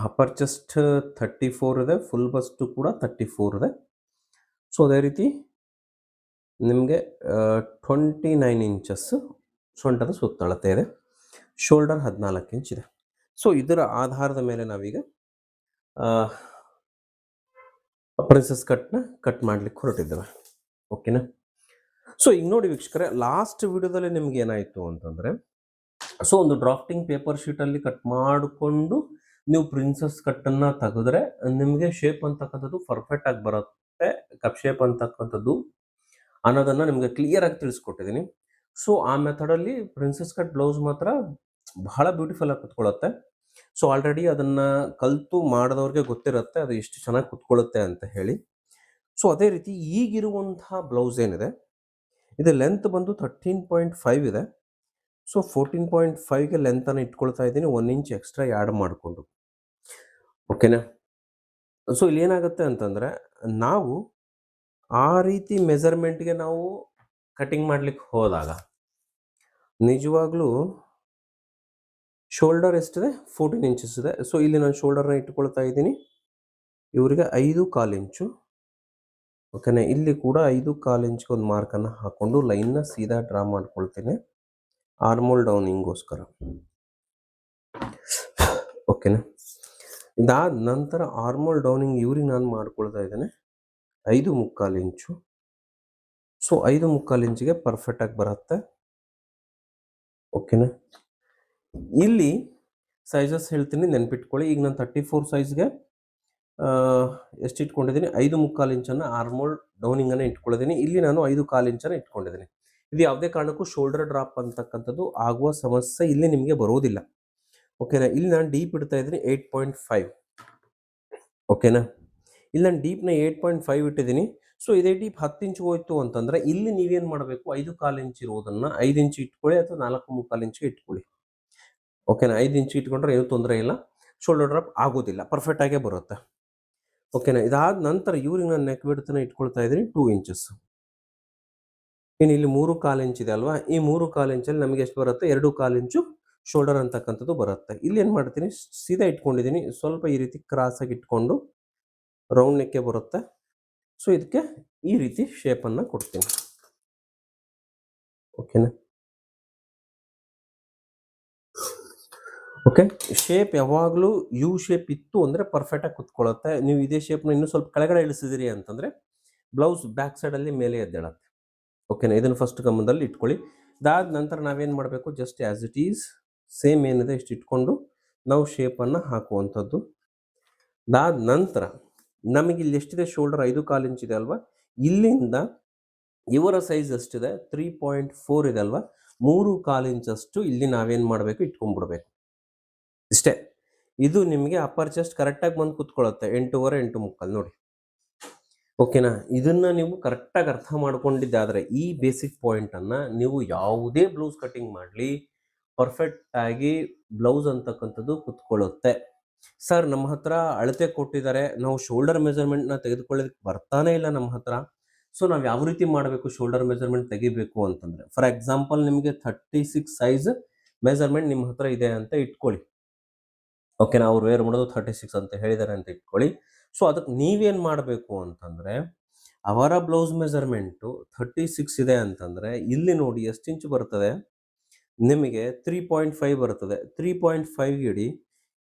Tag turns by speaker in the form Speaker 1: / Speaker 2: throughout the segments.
Speaker 1: Upper chest 34 ಇದೆ, full bust ಕೂಡ 34 ಇದೆ. ಸೊ ಅದೇ ರೀತಿ ನಿಮಗೆ 29 ಇಂಚಸ್ ಸೊಂಟದ ಸುತ್ತಳತೆ ಇದೆ. ಶೋಲ್ಡರ್ 14 ಇಂಚ್ ಇದೆ. ಸೊ ಇದರ ಆಧಾರದ ಮೇಲೆ ನಾವೀಗ ಪ್ರಿನ್ಸಸ್ ಕಟ್ ಮಾಡ್ಲಿಕ್ಕೆ ಹೊರಟಿದ್ದೇವೆ. ಓಕೆನಾ? ಸೊ ಈಗ ನೋಡಿ ವೀಕ್ಷಕರೇ, ಲಾಸ್ಟ್ ವಿಡಿಯೋದಲ್ಲಿ ನಿಮ್ಗೆ ಏನಾಯಿತು ಅಂತಂದರೆ, ಸೊ ಒಂದು ಡ್ರಾಫ್ಟಿಂಗ್ ಪೇಪರ್ ಶೀಟಲ್ಲಿ ಕಟ್ ಮಾಡಿಕೊಂಡು ನೀವು ಪ್ರಿನ್ಸಸ್ ಕಟ್ಟನ್ನು ತೆಗೆದ್ರೆ ನಿಮಗೆ ಶೇಪ್ ಅಂತಕ್ಕಂಥದ್ದು ಪರ್ಫೆಕ್ಟ್ ಆಗಿ ಬರುತ್ತೆ. ಕಪ್ ಶೇಪ್ ಅಂತಕ್ಕಂಥದ್ದು ಅನ್ನೋದನ್ನು ನಿಮಗೆ ಕ್ಲಿಯರ್ ಆಗಿ ತಿಳಿಸ್ಕೊಟ್ಟಿದ್ದೀನಿ. ಸೊ ಆ ಮೆಥಡಲ್ಲಿ ಪ್ರಿನ್ಸಸ್ ಕಟ್ ಬ್ಲೌಸ್ ಮಾತ್ರ ಬಹಳ ಬ್ಯೂಟಿಫುಲ್ ಆಗಿ ಕುತ್ಕೊಳ್ಳುತ್ತೆ. ಸೊ ಆಲ್ರೆಡಿ ಅದನ್ನು ಕಲಿತು ಮಾಡಿದವ್ರಿಗೆ ಗೊತ್ತಿರುತ್ತೆ ಅದು ಎಷ್ಟು ಚೆನ್ನಾಗಿ ಕುತ್ಕೊಳ್ಳುತ್ತೆ ಅಂತ ಹೇಳಿ. ಸೊ ಅದೇ ರೀತಿ ಈಗಿರುವಂತಹ ಬ್ಲೌಸ್ ಏನಿದೆ, ಇದು ಲೆಂತ್ ಬಂದು 13.5 ಇದೆ. ಸೊ 14.5ಗೆ ಲೆಂತನ್ನು ಇಟ್ಕೊಳ್ತಾ ಇದ್ದೀನಿ, 1 ಇಂಚ್ ಎಕ್ಸ್ಟ್ರಾ ಆ್ಯಡ್ ಮಾಡಿಕೊಂಡು. ಓಕೆನಾ? ಸೊ ಇಲ್ಲಿ ಏನಾಗುತ್ತೆ ಅಂತಂದರೆ, ನಾವು ಆ ರೀತಿ ಮೆಜರ್ಮೆಂಟ್ಗೆ ನಾವು ಕಟಿಂಗ್ ಮಾಡ್ಲಿಕ್ಕೆ ಹೋದಾಗ ನಿಜವಾಗ್ಲೂ ಶೋಲ್ಡರ್ ಎಷ್ಟಿದೆ? 14 ಇಂಚಸ್ ಇದೆ. ಸೊ ಇಲ್ಲಿ ನಾನು ಶೋಲ್ಡರ್ನ ಇಟ್ಕೊಳ್ತಾ ಇದ್ದೀನಿ, ಇವರಿಗೆ 5.25 ಇಂಚು. ಓಕೆನಾ? ಇಲ್ಲಿ ಕೂಡ 5.25 ಇಂಚ್ಗೆ ಒಂದು ಮಾರ್ಕನ್ನು ಹಾಕ್ಕೊಂಡು ಲೈನ್ನ ಸೀದಾ ಡ್ರಾ ಮಾಡ್ಕೊಳ್ತೀನಿ ಆರ್ಮೋಲ್ ಡೌನಿಂಗೋಸ್ಕರ. ಓಕೆನಾ? ಇದಾದ ನಂತರ ಆರ್ಮೋಲ್ ಡೌನಿಂಗ್ ಇವ್ರಿಗೆ ನಾನು ಮಾಡ್ಕೊಳ್ತಾ ಇದ್ದೇನೆ 5.25 ಇಂಚು. ಸೊ 5.25 ಇಂಚಿಗೆ ಪರ್ಫೆಕ್ಟಾಗಿ ಬರುತ್ತೆ. ಓಕೆನಾ? ಇಲ್ಲಿ ಸೈಜಸ್ ಹೇಳ್ತೀನಿ, ನೆನ್ಪಿಟ್ಕೊಳ್ಳಿ. ಈಗ ನಾನು 34 ಸೈಜ್ಗೆ ಎಷ್ಟು ಇಟ್ಕೊಂಡಿದ್ದೀನಿ? 5.25 ಇಂಚನ್ನು ಆರ್ಮೋಲ್ ಡೌನಿಂಗನ್ನು ಇಟ್ಕೊಂಡಿದ್ದೀನಿ. ಇಲ್ಲಿ ನಾನು 5.25 ಇಂಚನ್ನು ಇಟ್ಕೊಂಡಿದ್ದೀನಿ. ಇದು ಯಾವುದೇ ಕಾರಣಕ್ಕೂ ಶೋಲ್ಡರ್ ಡ್ರಾಪ್ ಅಂತಕ್ಕಂಥದ್ದು ಆಗುವ ಸಮಸ್ಯೆ ಇಲ್ಲಿ ನಿಮಗೆ ಬರೋದಿಲ್ಲ. ಓಕೆನಾ? ಇಲ್ಲಿ ನಾನು ಡೀಪ್ ಇಡ್ತಾ ಇದ್ದೀನಿ 8.5. ಓಕೆನಾ? ಇಲ್ಲಿ ನಾನು ಡೀಪ್ನ 8.5 ಇಟ್ಟಿದ್ದೀನಿ. ಸೊ ಇದೇ ಡೀಪ್ 10 ಇಂಚ್ ಹೋಯ್ತು ಅಂತಂದರೆ ಇಲ್ಲಿ ನೀವೇನು ಮಾಡಬೇಕು? 5.25 ಇಂಚ್ ಇರೋದನ್ನು 5 ಇಂಚ್ ಇಟ್ಕೊಳ್ಳಿ ಅಥವಾ 4.25 ಇಂಚ್ಗೆ ಇಟ್ಕೊಳ್ಳಿ. ಓಕೆನಾ? 5 ಇಂಚ್ ಇಟ್ಕೊಂಡ್ರೆ ಏನೂ ತೊಂದರೆ ಇಲ್ಲ, ಶೋಲ್ಡರ್ ಡ್ರಾಪ್ ಆಗೋದಿಲ್ಲ, ಪರ್ಫೆಕ್ಟಾಗೇ ಬರುತ್ತೆ. ಓಕೆನಾ? ಇದಾದ ನಂತರ ಇವ್ರಿಗೆ ನಾನು ನೆಕ್ ವಿಡ್ತನ್ನ ಇಟ್ಕೊಳ್ತಾ ಇದ್ದೀನಿ 2 ಇಂಚಸ್. ಇನ್ನು ಇಲ್ಲಿ 3.25 ಇಂಚ್ ಇದೆ ಅಲ್ವಾ? ಈ 3.25 ಇಂಚಲ್ಲಿ ನಮಗೆ ಎಷ್ಟು ಬರುತ್ತೆ? 2.25 ಇಂಚು ಶೋಲ್ಡರ್ ಅಂತಕ್ಕಂಥದ್ದು ಬರುತ್ತೆ. ಇಲ್ಲಿ ಏನು ಮಾಡ್ತೀನಿ, ಸೀದಾ ಇಟ್ಕೊಂಡಿದ್ದೀನಿ, ಸ್ವಲ್ಪ ಈ ರೀತಿ ಕ್ರಾಸಾಗಿ ಇಟ್ಕೊಂಡು ರೌಂಡ್ ನೆಕ್ಕೆ ಬರುತ್ತೆ. ಸೊ ಇದಕ್ಕೆ ಈ ರೀತಿ ಶೇಪನ್ನು ಕೊಡ್ತೀನಿ. ಓಕೆನಾ? ಓಕೆ, ಶೇಪ್ ಯಾವಾಗಲೂ ಯು ಶೇಪ್ ಇತ್ತು ಅಂದರೆ ಪರ್ಫೆಕ್ಟಾಗಿ ಕುತ್ಕೊಳ್ಳುತ್ತೆ. ನೀವು ಇದೇ ಶೇಪ್ನ ಇನ್ನೂ ಸ್ವಲ್ಪ ಕೆಳಗಡೆ ಇಳಿಸಿದಿರಿ ಅಂತಂದರೆ ಬ್ಲೌಸ್ ಬ್ಯಾಕ್ ಸೈಡಲ್ಲಿ ಮೇಲೆ ಎದ್ದೇಳುತ್ತೆ. ಓಕೆನಾ? ಇದನ್ನು ಫಸ್ಟ್ ಗಮನದಲ್ಲಿ ಇಟ್ಕೊಳ್ಳಿ. ಇದಾದ ನಂತರ ನಾವೇನು ಮಾಡಬೇಕು? Just as it is same ಏನಿದೆ ಇಷ್ಟು ಇಟ್ಕೊಂಡು ನಾವು ಶೇಪನ್ನು ಹಾಕುವಂಥದ್ದು. ಇದಾದ ನಂತರ ನಮಗೆ ಇಲ್ಲಿ ಎಷ್ಟಿದೆ? ಶೋಲ್ಡರ್ 5.25 ಇಂಚ್ ಇದೆ ಅಲ್ವಾ? ಇಲ್ಲಿಂದ ಇವರ ಸೈಜ್ ಎಷ್ಟಿದೆ? 3.4 ಇದೆ ಅಲ್ವಾ? 3.25 ಇಂಚಷ್ಟು ಇಲ್ಲಿ ನಾವೇನು ಮಾಡಬೇಕು? ಇಟ್ಕೊಂಡ್ಬಿಡ್ಬೇಕು. ಇಷ್ಟೇ. ಇದು ನಿಮಗೆ ಅಪ್ಪರ್ ಚೆಸ್ಟ್ ಕರೆಕ್ಟಾಗಿ ಬಂದು ಕುತ್ಕೊಳ್ಳುತ್ತೆ 8.25 8.25 ನೋಡಿ. ಓಕೆನಾ? ಇದನ್ನು ನೀವು ಕರೆಕ್ಟಾಗಿ ಅರ್ಥ ಮಾಡ್ಕೊಂಡಿದ್ದಾದರೆ ಈ ಬೇಸಿಕ್ ಪಾಯಿಂಟನ್ನು ನೀವು ಯಾವುದೇ ಬ್ಲೌಸ್ ಕಟಿಂಗ್ ಮಾಡಲಿ ಪರ್ಫೆಕ್ಟಾಗಿ ಬ್ಲೌಸ್ ಅಂತಕ್ಕಂಥದ್ದು ಕುತ್ಕೊಳ್ಳುತ್ತೆ. ಸರ್ ನಮ್ಮ ಹತ್ರ ಅಳತೆ ಕೊಟ್ಟಿದ್ದಾರೆ, ನಾವು ಶೋಲ್ಡರ್ ಮೆಜರ್ಮೆಂಟ್ನ ತೆಗೆದುಕೊಳ್ಳೋದಕ್ಕೆ ಬರ್ತಾನೆ ಇಲ್ಲ ನಮ್ಮ ಹತ್ರ. ಸೊ ನಾವು ಯಾವ ರೀತಿ ಮಾಡಬೇಕು ಶೋಲ್ಡರ್ ಮೆಜರ್ಮೆಂಟ್ ತೆಗಿಬೇಕು ಅಂತಂದರೆ, ಫಾರ್ ಎಕ್ಸಾಂಪಲ್ ನಿಮಗೆ 36 ಸೈಜ್ ಮೆಜರ್ಮೆಂಟ್ ನಿಮ್ಮ ಹತ್ರ ಇದೆ ಅಂತ ಇಟ್ಕೊಳ್ಳಿ. ಓಕೆನಾ? ಅವ್ರು ವೇರ್ ಮಾಡೋದು 36 ಅಂತ ಹೇಳಿದ್ದಾರೆ ಅಂತ ಇಟ್ಕೊಳ್ಳಿ. ಸೊ ಅದಕ್ಕೆ ನೀವೇನು ಮಾಡಬೇಕು ಅಂತಂದರೆ, ಅವರ ಬ್ಲೌಸ್ ಮೆಜರ್ಮೆಂಟು 36 ಇದೆ ಅಂತಂದರೆ ಇಲ್ಲಿ ನೋಡಿ ಎಷ್ಟು ಇಂಚು ಬರ್ತದೆ? ನಿಮಗೆ 3.5 ಬರ್ತದೆ. 3.5 ಇಡಿ.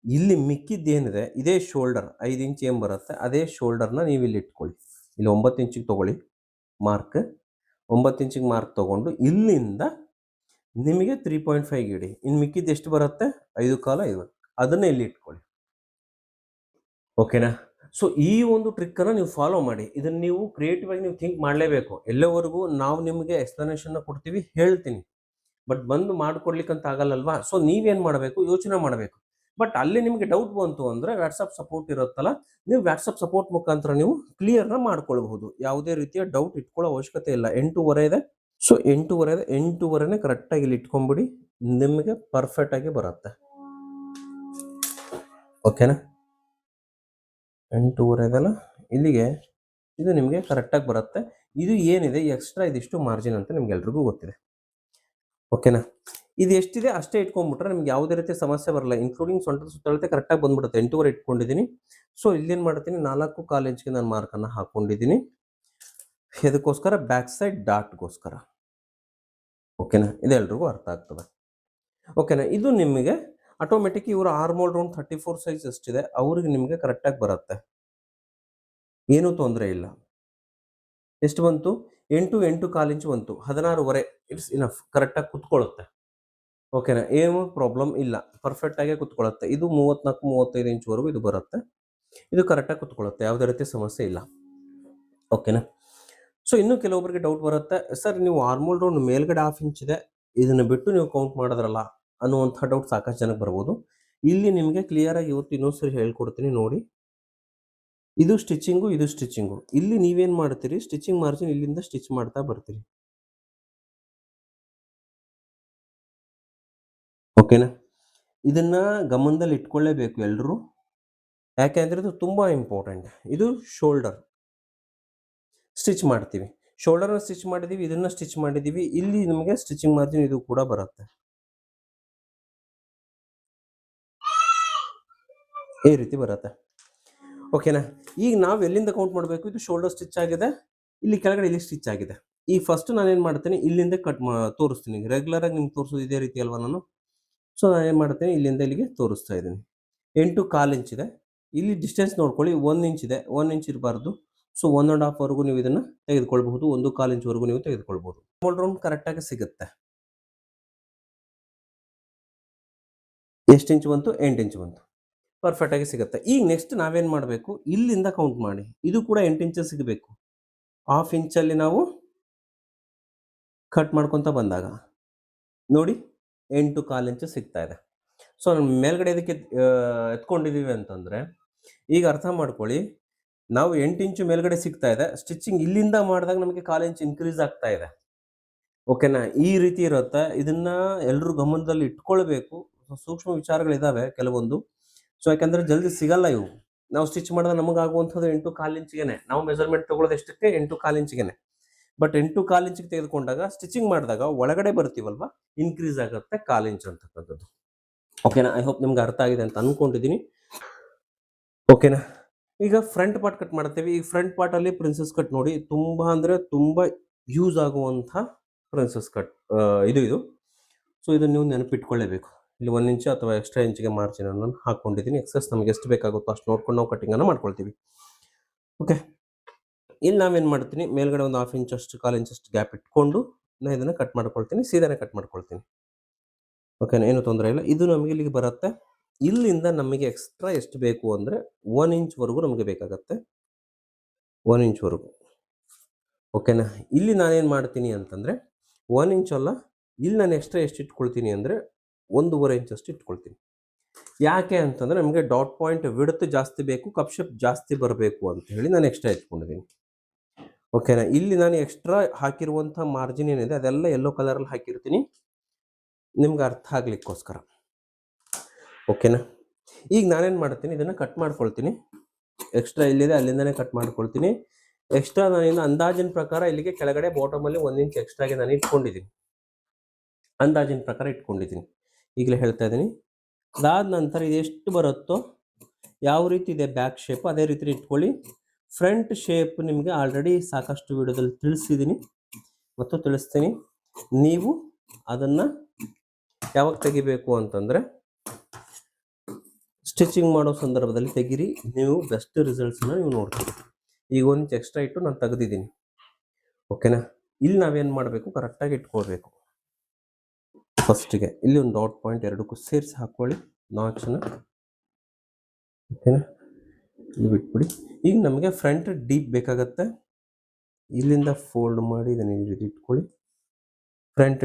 Speaker 1: ಇಲ್ಲಿ ಮಿಕ್ಕಿದ್ದೇನಿದೆ ಇದೇ ಶೋಲ್ಡರ್ 5 ಇಂಚ್ ಏನು ಬರುತ್ತೆ ಅದೇ ಶೋಲ್ಡರ್ನ ನೀವು ಇಲ್ಲಿ ಇಟ್ಕೊಳ್ಳಿ. ಇಲ್ಲಿ 9 ಇಂಚಿಗೆ ತೊಗೊಳ್ಳಿ ಮಾರ್ಕ್. 9 ಇಂಚಿಗೆ ಮಾರ್ಕ್ ತೊಗೊಂಡು ಇಲ್ಲಿಂದ ನಿಮಗೆ 3.5 ಇಡಿ. ಇನ್ನು ಮಿಕ್ಕಿದ್ದು ಎಷ್ಟು ಬರುತ್ತೆ? 5.25 ಅದನ್ನೇ ಇಲ್ಲಿ ಇಟ್ಕೊಳ್ಳಿ. ಓಕೆನಾ? ಸೊ ಈ ಒಂದು ಟ್ರಿಕ್ಕನ್ನು ನೀವು ಫಾಲೋ ಮಾಡಿ. ಇದನ್ನು ನೀವು ಕ್ರಿಯೇಟಿವ್ ಆಗಿ ನೀವು ಥಿಂಕ್ ಮಾಡಲೇಬೇಕು. ಎಲ್ಲವರೆಗೂ ನಾವು ನಿಮಗೆ ಎಕ್ಸ್ಪ್ಲನೇಷನ್ನ ಕೊಡ್ತೀವಿ, ಹೇಳ್ತೀನಿ, ಬಟ್ ಬಂದು ಮಾಡಿಕೊಡ್ಲಿಕ್ಕಂತ ಆಗಲ್ಲಲ್ವಾ? ಸೊ ನೀವೇನು ಮಾಡಬೇಕು? ಯೋಚನೆ ಮಾಡಬೇಕು. ಬಟ್ ಅಲ್ಲಿ ನಿಮಗೆ ಡೌಟ್ ಬಂತು ಅಂದರೆ ವಾಟ್ಸಪ್ ಸಪೋರ್ಟ್ ಇರುತ್ತಲ್ಲ, ನೀವು ವಾಟ್ಸಪ್ ಸಪೋರ್ಟ್ ಮುಖಾಂತರ ನೀವು ಕ್ಲಿಯರ್ನ ಮಾಡ್ಕೊಳ್ಬಹುದು. ಯಾವುದೇ ರೀತಿಯ ಡೌಟ್ ಇಟ್ಕೊಳ್ಳೋ ಅವಶ್ಯಕತೆ ಇಲ್ಲ. 8.25 ಇದೆ. ಸೊ 8.25 ಇದೆ, 8.25ನೇ ಕರೆಕ್ಟಾಗಿ ಇಲ್ಲಿ ಇಟ್ಕೊಂಡ್ಬಿಡಿ, ನಿಮಗೆ ಪರ್ಫೆಕ್ಟಾಗಿ ಬರುತ್ತೆ. ಓಕೆನಾ? 8.25 ಇದೆಲ್ಲ ಇಲ್ಲಿಗೆ ಇದು ನಿಮಗೆ ಕರೆಕ್ಟಾಗಿ ಬರುತ್ತೆ. ಇದು ಏನಿದೆ ಎಕ್ಸ್ಟ್ರಾ ಇದಿಷ್ಟು ಮಾರ್ಜಿನ್ ಅಂತ ನಿಮ್ಗೆ ಎಲ್ರಿಗೂ ಗೊತ್ತಿದೆ. ಓಕೆನಾ? ಇದು ಎಷ್ಟಿದೆ ಅಷ್ಟೇ ಇಟ್ಕೊಂಡ್ಬಿಟ್ರೆ ನಿಮ್ಗೆ ಯಾವುದೇ ರೀತಿ ಸಮಸ್ಯೆ ಬರಲ್ಲ. ಇನ್ಕ್ಲೂಡಿಂಗ್ ಸೊಂಟದ ಸುತ್ತಳತೆ ಕರೆಕ್ಟಾಗಿ ಬಂದ್ಬಿಡುತ್ತೆ. 8.5 ಇಟ್ಕೊಂಡಿದ್ದೀನಿ. ಸೊ ಇಲ್ಲೇನು ಮಾಡ್ತೀನಿ 4.25 ಇಂಚ್ಗೆ ನಾನು ಮಾರ್ಕನ್ನು ಹಾಕೊಂಡಿದ್ದೀನಿ. ಇದಕ್ಕೋಸ್ಕರ ಬ್ಯಾಕ್ ಸೈಡ್ ಡಾಟ್ಗೋಸ್ಕರ. ಓಕೆನಾ, ಇದೆಲ್ರಿಗೂ ಅರ್ಥ ಆಗ್ತದೆ. ಓಕೆನಾ, ಇದು ನಿಮಗೆ ಆಟೋಮೆಟಿಕ್ ಇವರು ಆರ್ಮೋಲ್ ರೌಂಡ್ 34 ಸೈಜ್ ಎಷ್ಟಿದೆ ಅವ್ರಿಗೆ ನಿಮಗೆ ಕರೆಕ್ಟಾಗಿ ಬರುತ್ತೆ, ಏನೂ ತೊಂದರೆ ಇಲ್ಲ. ಎಷ್ಟು ಬಂತು? 8.25 ಇಂಚ್ ಬಂತು. 16.5 ಇಟ್ಸ್ ಇನಫ್, ಕರೆಕ್ಟಾಗಿ ಕುತ್ಕೊಳ್ಳುತ್ತೆ. ಓಕೆನಾ, ಏನು ಪ್ರಾಬ್ಲಮ್ ಇಲ್ಲ, ಪರ್ಫೆಕ್ಟಾಗೇ ಕುತ್ಕೊಳ್ಳುತ್ತೆ. ಇದು 34-35 ಇಂಚ್ವರೆಗೂ ಇದು ಬರುತ್ತೆ. ಇದು ಕರೆಕ್ಟಾಗಿ ಕುತ್ಕೊಳ್ಳುತ್ತೆ, ಯಾವುದೇ ರೀತಿ ಸಮಸ್ಯೆ ಇಲ್ಲ. ಓಕೆನಾ. ಸೊ ಇನ್ನೂ ಕೆಲವೊಬ್ಬರಿಗೆ ಡೌಟ್ ಬರುತ್ತೆ, ಸರ್ ನೀವು ಆರ್ಮೋಲ್ ರೌಂಡ್ ಮೇಲ್ಗಡೆ 1/2 ಇಂಚ್ ಇದೆ, ಇದನ್ನು ಬಿಟ್ಟು ನೀವು ಕೌಂಟ್ ಮಾಡಿದ್ರಲ್ಲ ಅನ್ನುವಂಥ ಡೌಟ್ ಸಾಕಷ್ಟು ಜನಕ್ಕೆ ಬರ್ಬೋದು. ಇಲ್ಲಿ ನಿಮಗೆ ಕ್ಲಿಯರಾಗಿ ಇವತ್ತು ಇನ್ನೊಂದ್ಸರಿ ಹೇಳ್ಕೊಡ್ತೀನಿ ನೋಡಿ. ಇದು ಸ್ಟಿಚಿಂಗು, ಇದು ಸ್ಟಿಚಿಂಗು. ಇಲ್ಲಿ ನೀವೇನು ಮಾಡ್ತೀರಿ, ಸ್ಟಿಚಿಂಗ್ ಮಾರ್ಜಿನ್ ಇಲ್ಲಿಂದ ಸ್ಟಿಚ್ ಮಾಡ್ತಾ ಬರ್ತೀರಿ. ಓಕೆನಾ, ಇದನ್ನ ಗಮನದಲ್ಲಿ ಇಟ್ಕೊಳ್ಳೇಬೇಕು ಎಲ್ಲರೂ, ಯಾಕೆಂದ್ರೆ ಇದು ತುಂಬಾ ಇಂಪಾರ್ಟೆಂಟ್. ಇದು ಶೋಲ್ಡರ್ ಸ್ಟಿಚ್ ಮಾಡ್ತೀವಿ, ಶೋಲ್ಡರ್ನ ಸ್ಟಿಚ್ ಮಾಡಿದೀವಿ, ಇದನ್ನ ಸ್ಟಿಚ್ ಮಾಡಿದೀವಿ. ಇಲ್ಲಿ ನಿಮಗೆ ಸ್ಟಿಚಿಂಗ್ ಮಾರ್ಜಿನ್ ಇದು ಕೂಡ ಬರುತ್ತೆ, ಈ ರೀತಿ ಬರುತ್ತೆ. ಓಕೆನಾ, ಈಗ ನಾವು ಎಲ್ಲಿಂದ ಕೌಂಟ್ ಮಾಡಬೇಕು? ಇದು ಶೋಲ್ಡರ್ ಸ್ಟಿಚ್ ಆಗಿದೆ, ಇಲ್ಲಿ ಕೆಳಗಡೆ ಇಲ್ಲಿ ಸ್ಟಿಚ್ ಆಗಿದೆ. ಈ ಫಸ್ಟ್ ನಾನೇನು ಮಾಡ್ತೀನಿ, ಇಲ್ಲಿಂದ ತೋರಿಸ್ತೀನಿ. ರೆಗ್ಯುಲರ್ ಆಗಿ ನಿಮ್ಗೆ ತೋರಿಸೋದು ಇದೇ ರೀತಿ ಅಲ್ವಾ ನಾನು. ಸೊ ನಾನೇನು ಮಾಡ್ತೀನಿ, ಇಲ್ಲಿಂದ ಇಲ್ಲಿಗೆ ತೋರಿಸ್ತಾ ಇದ್ದೀನಿ. 8.25 ಇಂಚ್ ಇದೆ. ಇಲ್ಲಿ ಡಿಸ್ಟೆನ್ಸ್ ನೋಡ್ಕೊಳ್ಳಿ, 1 ಇಂಚ್ ಇದೆ, 1 ಇಂಚ್ ಇರಬಾರ್ದು. ಸೊ 1.5 ವರೆಗೂ ನೀವು ಇದನ್ನ ತೆಗೆದುಕೊಳ್ಬಹುದು, 1.25 ಇಂಚ್ವರೆಗೂ ನೀವು ತೆಗೆದುಕೊಳ್ಬಹುದು. ಆರ್ಮೋಲ್ ರೌಂಡ್ ಕರೆಕ್ಟಾಗಿ ಸಿಗುತ್ತೆ. ಎಷ್ಟು ಇಂಚ್ ಬಂತು? 8 ಇಂಚ್ ಬಂತು, ಪರ್ಫೆಕ್ಟ್ ಆಗಿ ಸಿಗುತ್ತೆ. ಈಗ ನೆಕ್ಸ್ಟ್ ನಾವೇನು ಮಾಡಬೇಕು, ಇಲ್ಲಿಂದ ಕೌಂಟ್ ಮಾಡಿ. ಇದು ಕೂಡ 8 ಇಂಚಸ್ ಸಿಗಬೇಕು. 1/2 ಇಂಚಲ್ಲಿ ನಾವು ಕಟ್ ಮಾಡ್ಕೊತ ಬಂದಾಗ ನೋಡಿ 8.25 ಇಂಚ್ ಸಿಗ್ತಾ ಇದೆ. ಸೊ ಮೇಲ್ಗಡೆ ಇದಕ್ಕೆ ಎತ್ಕೊಂಡಿದ್ದೀವಿ ಅಂತಂದ್ರೆ ಈಗ ಅರ್ಥ ಮಾಡ್ಕೊಳ್ಳಿ, ನಾವು 8 ಇಂಚು ಮೇಲ್ಗಡೆ ಸಿಗ್ತಾ ಇದೆ, ಸ್ಟಿಚಿಂಗ್ ಇಲ್ಲಿಂದ ಮಾಡಿದಾಗ ನಮಗೆ 1/4 ಇಂಚ್ ಇನ್ಕ್ರೀಸ್ ಆಗ್ತಾ ಇದೆ. ಓಕೆನಾ, ಈ ರೀತಿ ಇರುತ್ತೆ. ಇದನ್ನ ಎಲ್ಲರೂ ಗಮನದಲ್ಲಿ ಇಟ್ಕೊಳ್ಬೇಕು. ಸೂಕ್ಷ್ಮ ವಿಚಾರಗಳಿದಾವೆ ಕೆಲವೊಂದು. ಸೊ ಯಾಕಂದ್ರೆ ಜಲ್ದಿ ಸಿಗಲ್ಲ ಇವು. ನಾವು ಸ್ಟಿಚ್ ಮಾಡಿದಾಗ ನಮಗಾಗುವಂಥದ್ದು 8.25 ಇಂಚ್ಗೆನೆ. ನಾವು ಮೆಜರ್ಮೆಂಟ್ ತಗೊಳ್ಳೋದು ಎಷ್ಟಕ್ಕೆ? 8.25 ಇಂಚ್ಗೆನೆ. ಬಟ್ 8.25 ಇಂಚ್ಗೆ ತೆಗೆದುಕೊಂಡಾಗ ಸ್ಟಿಚಿಂಗ್ ಮಾಡಿದಾಗ ಒಳಗಡೆ ಬರ್ತೀವಲ್ವಾ, ಇನ್ಕ್ರೀಸ್ ಆಗುತ್ತೆ 1/4 ಇಂಚ್ ಅಂತಕ್ಕಂಥದ್ದು. ಓಕೆನಾ, ಐ ಹೋಪ್ ನಿಮ್ಗೆ ಅರ್ಥ ಆಗಿದೆ ಅಂತ ಅನ್ಕೊಂಡಿದ್ದೀನಿ. ಓಕೆನಾ, ಈಗ ಫ್ರಂಟ್ ಪಾರ್ಟ್ ಕಟ್ ಮಾಡ್ತೇವೆ. ಈ ಫ್ರಂಟ್ ಪಾರ್ಟ್ ಅಲ್ಲಿ ಪ್ರಿನ್ಸಸ್ ಕಟ್ ನೋಡಿ, ತುಂಬಾ ಅಂದ್ರೆ ತುಂಬಾ ಯೂಸ್ ಆಗುವಂಥ ಪ್ರಿನ್ಸಸ್ ಕಟ್ ಇದು. ಸೊ ಇದನ್ನು ನೀವು ನೆನಪಿಟ್ಕೊಳ್ಳೇಬೇಕು. ಇಲ್ಲಿ 1 ಇಂಚ್ ಅಥವಾ ಎಕ್ಸ್ಟ್ರಾ ಇಂಚಿಗೆ ಮಾರ್ಜಿನ್ ಅನ್ನು ಹಾಕೊಂಡಿದ್ದೀನಿ. ಎಕ್ಸಸ್ ನಮಗೆ ಎಷ್ಟು ಬೇಕಾಗುತ್ತೋ ಅಷ್ಟು ನೋಡ್ಕೊಂಡು ನಾವು ಕಟಿಂಗ್ ಅನ್ನು ಮಾಡ್ಕೊಳ್ತೀವಿ. ಓಕೆ, ಇಲ್ಲಿ ನಾವೇನು ಮಾಡ್ತೀನಿ, ಮೇಲ್ಗಡೆ ಒಂದು 1/2 ಇಂಚ್ ಅಷ್ಟು 1/4 ಇಂಚ್ ಅಷ್ಟು ಗ್ಯಾಪ್ ಇಟ್ಕೊಂಡು ನಾನು ಇದನ್ನು ಕಟ್ ಮಾಡ್ಕೊಳ್ತೀನಿ, ಸೀದಾನೆ ಕಟ್ ಮಾಡ್ಕೊಳ್ತೀನಿ. ಓಕೆನಾ, ಏನು ತೊಂದರೆ ಇಲ್ಲ. ಇದು ನಮಗೆ ಇಲ್ಲಿಗೆ ಬರುತ್ತೆ. ಇಲ್ಲಿಂದ ನಮಗೆ ಎಕ್ಸ್ಟ್ರಾ ಎಷ್ಟು ಬೇಕು ಅಂದರೆ 1 ಇಂಚ್ವರೆಗೂ ನಮಗೆ ಬೇಕಾಗತ್ತೆ, 1 ಇಂಚ್ವರೆಗೂ. ಓಕೆನಾ, ಇಲ್ಲಿ ನಾನೇನು ಮಾಡ್ತೀನಿ ಅಂತಂದರೆ 1 ಇಂಚ್ ಅಲ್ಲ, ಇಲ್ಲಿ ನಾನು ಎಕ್ಸ್ಟ್ರಾ ಎಷ್ಟು ಇಟ್ಕೊಳ್ತೀನಿ ಅಂದರೆ 1.5 ಇಂಚ್ ಅಷ್ಟು ಇಟ್ಕೊಳ್ತೀನಿ. ಯಾಕೆ ಅಂತಂದರೆ ನಮಗೆ ಡಾಟ್ ಪಾಯಿಂಟ್ ವಿಡ್ತ್ ಜಾಸ್ತಿ ಬೇಕು, ಕಪ್ ಶೇಪ್ ಜಾಸ್ತಿ ಬರಬೇಕು ಅಂತ ಹೇಳಿ ನಾನು ಎಕ್ಸ್ಟ್ರಾ ಇಟ್ಕೊಂಡಿದ್ದೀನಿ. ಓಕೆನಾ, ಇಲ್ಲಿ ನಾನು ಎಕ್ಸ್ಟ್ರಾ ಹಾಕಿರುವಂಥ ಮಾರ್ಜಿನ್ ಏನಿದೆ ಅದೆಲ್ಲ ಯೆಲ್ಲೋ ಕಲರಲ್ಲಿ ಹಾಕಿರ್ತೀನಿ ನಿಮ್ಗೆ ಅರ್ಥ ಆಗ್ಲಿಕ್ಕೋಸ್ಕರ. ಓಕೆನಾ, ಈಗ ನಾನೇನು ಮಾಡ್ತೀನಿ, ಇದನ್ನು ಕಟ್ ಮಾಡ್ಕೊಳ್ತೀನಿ. ಎಕ್ಸ್ಟ್ರಾ ಇಲ್ಲಿದೆ ಅಲ್ಲಿಂದನೇ ಕಟ್ ಮಾಡ್ಕೊಳ್ತೀನಿ. ಎಕ್ಸ್ಟ್ರಾ ನಾನಿನ್ನು ಅಂದಾಜಿನ ಪ್ರಕಾರ ಇಲ್ಲಿಗೆ ಕೆಳಗಡೆ ಬಾಟಮಲ್ಲಿ 1 ಇಂಚ್ ಎಕ್ಸ್ಟ್ರಾಗೆ ನಾನು ಇಟ್ಕೊಂಡಿದ್ದೀನಿ, ಅಂದಾಜಿನ ಪ್ರಕಾರ ಇಟ್ಕೊಂಡಿದ್ದೀನಿ. ಈಗಲೇ ಹೇಳ್ತಾ ಇದ್ದೀನಿ. ಅದಾದ ನಂತರ ಇದೆಷ್ಟು ಬರುತ್ತೋ, ಯಾವ ರೀತಿ ಇದೆ ಬ್ಯಾಕ್ ಶೇಪ್ ಅದೇ ರೀತಿ ಇಟ್ಕೊಳ್ಳಿ. ಫ್ರಂಟ್ ಶೇಪ್ ನಿಮಗೆ ಆಲ್ರೆಡಿ ಸಾಕಷ್ಟು ವಿಡಿಯೋದಲ್ಲಿ ತಿಳಿಸಿದ್ದೀನಿ ಮತ್ತು ತಿಳಿಸ್ತೀನಿ. ನೀವು ಅದನ್ನು ಯಾವಾಗ ತೆಗಿಬೇಕು ಅಂತಂದರೆ ಸ್ಟಿಚಿಂಗ್ ಮಾಡೋ ಸಂದರ್ಭದಲ್ಲಿ ತೆಗಿರಿ, ನೀವು ಬೆಸ್ಟ್ ರಿಸಲ್ಟ್ಸ್ನ ನೀವು ನೋಡ್ತೀರಿ. ಈಗ 1 ಇಂಚ್ ಎಕ್ಸ್ಟ್ರಾ ಇಟ್ಟು ನಾನು ತೆಗೆದಿದ್ದೀನಿ. ಓಕೆನಾ, ಇಲ್ಲಿ ನಾವೇನು ಮಾಡಬೇಕು, ಕರೆಕ್ಟಾಗಿ ಇಟ್ಕೊಳ್ಬೇಕು. ಫಸ್ಟಿಗೆ ಇಲ್ಲಿ ಒಂದು ಡಾಟ್ ಪಾಯಿಂಟ್ ಎರಡಕ್ಕೂ ಸೇರಿಸಿ ಹಾಕ್ಕೊಳ್ಳಿ ನಾಚನ್ನ. ಓಕೆನಾ, ಇಲ್ಲಿ ಬಿಟ್ಬಿಡಿ. ಈಗ ನಮಗೆ ಫ್ರಂಟ್ ಡೀಪ್ ಬೇಕಾಗತ್ತೆ, ಇಲ್ಲಿಂದ ಫೋಲ್ಡ್ ಮಾಡಿ ಇದನ್ನು ಈ ರೀತಿ ಇಟ್ಕೊಳ್ಳಿ. ಫ್ರಂಟ್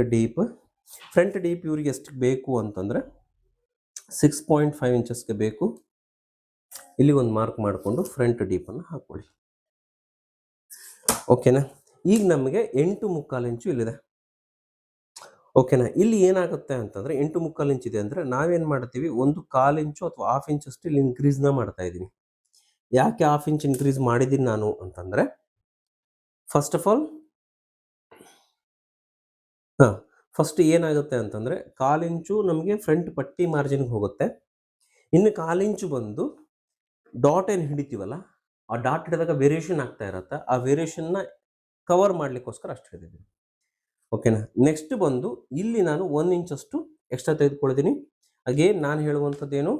Speaker 1: ಡೀಪ್ ಇವ್ರಿಗೆ ಎಷ್ಟು ಬೇಕು ಅಂತಂದರೆ 6.5 ಇಂಚಸ್ಗೆ ಬೇಕು. ಇಲ್ಲಿ ಒಂದು ಮಾರ್ಕ್ ಮಾಡಿಕೊಂಡು ಫ್ರಂಟ್ ಡೀಪನ್ನು ಹಾಕ್ಕೊಳ್ಳಿ. ಓಕೆನಾ, ಈಗ ನಮಗೆ 8.25 ಇಂಚು ಇಲ್ಲಿದೆ. ಓಕೆನಾ, ಇಲ್ಲಿ ಏನಾಗುತ್ತೆ ಅಂತಂದರೆ 8.25 ಇಂಚ್ ಇದೆ ಅಂದರೆ ನಾವೇನು ಮಾಡ್ತೀವಿ, 1/4 ಇಂಚು ಅಥವಾ 1/2 ಇಂಚ್ ಅಷ್ಟು ಇಲ್ಲಿ ಇನ್ಕ್ರೀಸ್ನ ಮಾಡ್ತಾ ಇದ್ದೀನಿ. ಯಾಕೆ 1/2 ಇಂಚ್ ಇನ್ಕ್ರೀಸ್ ಮಾಡಿದ್ದೀನಿ ನಾನು ಅಂತಂದರೆ, ಫಸ್ಟ್ ಆಫ್ ಆಲ್ ಫಸ್ಟ್ ಏನಾಗುತ್ತೆ ಅಂತಂದರೆ 1/4 ಇಂಚು ನಮಗೆ ಫ್ರಂಟ್ ಪಟ್ಟಿ ಮಾರ್ಜಿನ್ಗೆ ಹೋಗುತ್ತೆ. ಇನ್ನು 1/4 ಇಂಚು ಬಂದು ಡಾಟ್ ಏನು ಹಿಡಿತೀವಲ್ಲ, ಆ ಡಾಟ್ ಹಿಡಿದಾಗ ವೇರಿಯೇಷನ್ ಆಗ್ತಾ ಇರುತ್ತೆ. ಆ ವೇರಿಯೇಷನ್ನ ಕವರ್ ಮಾಡಲಿಕ್ಕೋಸ್ಕರ ಅಷ್ಟು ಹಿಡಿದಿದ್ದೀನಿ. ಓಕೆನಾ. ನೆಕ್ಸ್ಟ್ ಬಂದು ಇಲ್ಲಿ ನಾನು 1 ಇಂಚಷ್ಟು ಎಕ್ಸ್ಟ್ರಾ ತೆಗೆದುಕೊಳ್ತೀನಿ. ಅಗೇನ್ ನಾನು ಹೇಳುವಂಥದ್ದೇನು,